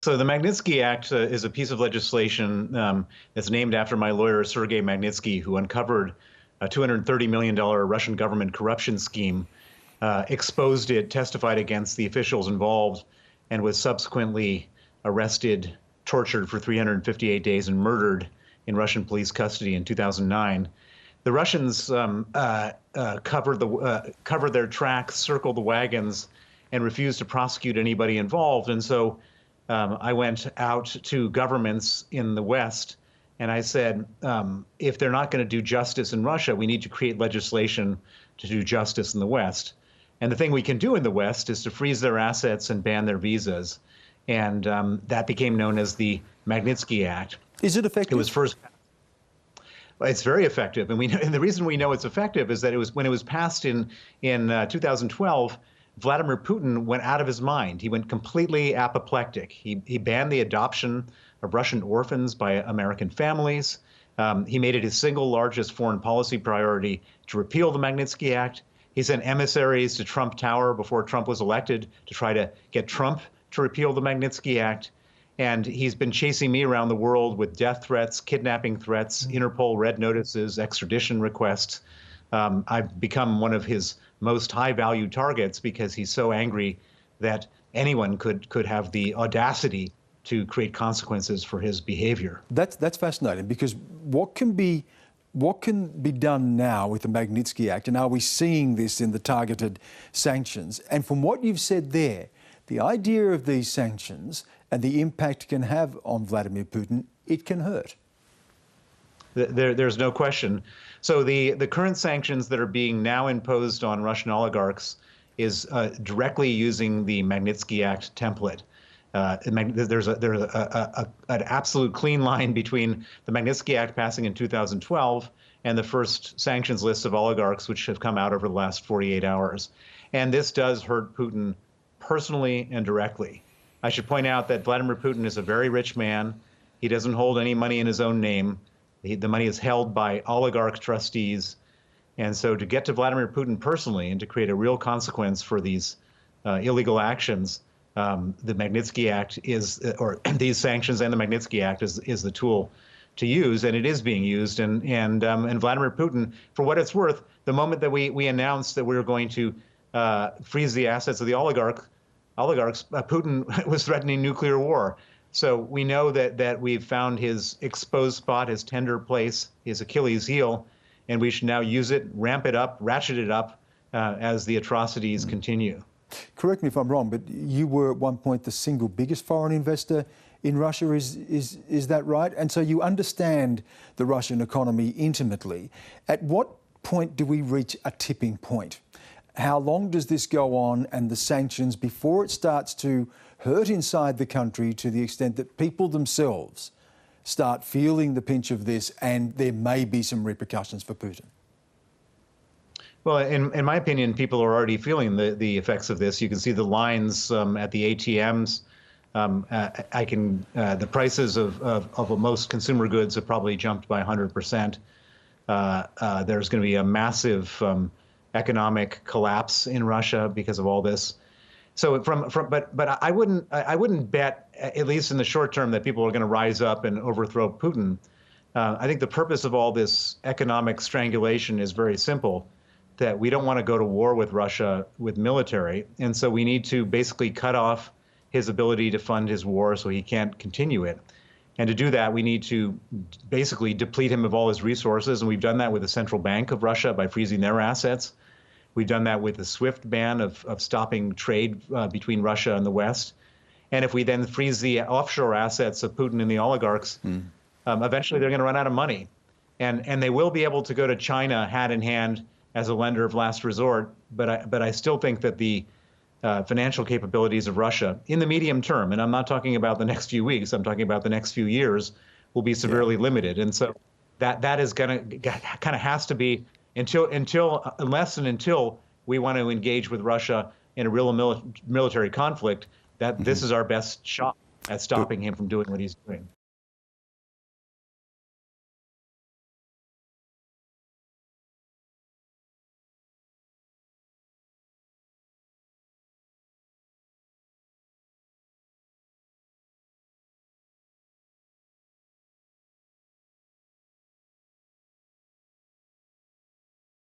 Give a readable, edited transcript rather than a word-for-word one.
So the Magnitsky Act is a piece of legislation that's named after my lawyer, Sergei Magnitsky, who uncovered a $230 million Russian government corruption scheme, exposed it, testified against the officials involved, and was subsequently arrested, tortured for 358 days, and murdered in Russian police custody in 2009. The Russians covered their tracks, circled the wagons, and refused to prosecute anybody involved. And so I went out to governments in the West and I said, if they're not going to do justice in Russia, we need to create legislation to do justice in the West. And the thing we can do in the West is to freeze their assets and ban their visas. And that became known as the Magnitsky Act. Is it effective? It was first. It's very effective, and and the reason we know it's effective is that it was when it was passed in 2012. Vladimir Putin went out of his mind. He went completely apoplectic. He banned the adoption of Russian orphans by American families. He made it his single largest foreign policy priority to repeal the Magnitsky Act. He sent emissaries to Trump Tower before Trump was elected to try to get Trump to repeal the Magnitsky Act. And he's been chasing me around the world with death threats, kidnapping threats, Interpol red notices, extradition requests. I've become one of his most high-value targets because he's so angry that anyone could have the audacity to create consequences for his behavior. That's fascinating, because what can be done now with the Magnitsky Act, and are we seeing this in the targeted sanctions? And from what you've said there, the idea of these sanctions and the impact it can have on Vladimir Putin, it can hurt. There's no question. So the current sanctions that are being now imposed on Russian oligarchs is directly using the Magnitsky Act template. There's an absolute clean line between the Magnitsky Act passing in 2012 and the first sanctions list of oligarchs which have come out over the last 48 hours. And this does hurt Putin personally and directly. I should point out that Vladimir Putin is a very rich man. He doesn't hold any money in his own name. The money is held by oligarch trustees. And so to get to Vladimir Putin personally and to create a real consequence for these illegal actions, the Magnitsky Act or these sanctions and the Magnitsky Act is the tool to use, and it is being used. And Vladimir Putin, for what it's worth, the moment that we announced that we were going to freeze the assets of the oligarchs, Putin was threatening nuclear war. So we know that we've found his exposed spot, his tender place, his Achilles heel, and we should now use it, ramp it up, ratchet it up as the atrocities continue. Correct me if I'm wrong, but you were at one point the single biggest foreign investor in Russia. Is that right? And so you understand the Russian economy intimately. At what point do we reach a tipping point? How long does this go on, and the sanctions, before it starts to hurt inside the country to the extent that people themselves start feeling the pinch of this and there may be some repercussions for Putin? Well, in my opinion, people are already feeling the effects of this. You can see the lines at the ATMs. The prices of most consumer goods have probably jumped by 100%. There's going to be a massive economic collapse in Russia because of all this. So but I wouldn't bet, at least in the short term, that people are going to rise up and overthrow Putin. I think the purpose of all this economic strangulation is very simple, that we don't want to go to war with Russia with military, and so we need to basically cut off his ability to fund his war so he can't continue it. And to do that, we need to basically deplete him of all his resources, and we've done that with the Central Bank of Russia by freezing their assets. We've done that with the SWIFT ban of stopping trade between Russia and the West. And if we then freeze the offshore assets of Putin and the oligarchs, eventually they're going to run out of money. And they will be able to go to China hat in hand as a lender of last resort. But I still think that the financial capabilities of Russia in the medium term, and I'm not talking about the next few weeks, I'm talking about the next few years, will be severely limited. And so that is going to kind of has to be unless we want to engage with Russia in a real military conflict, that this is our best shot at stopping him from doing what he's doing.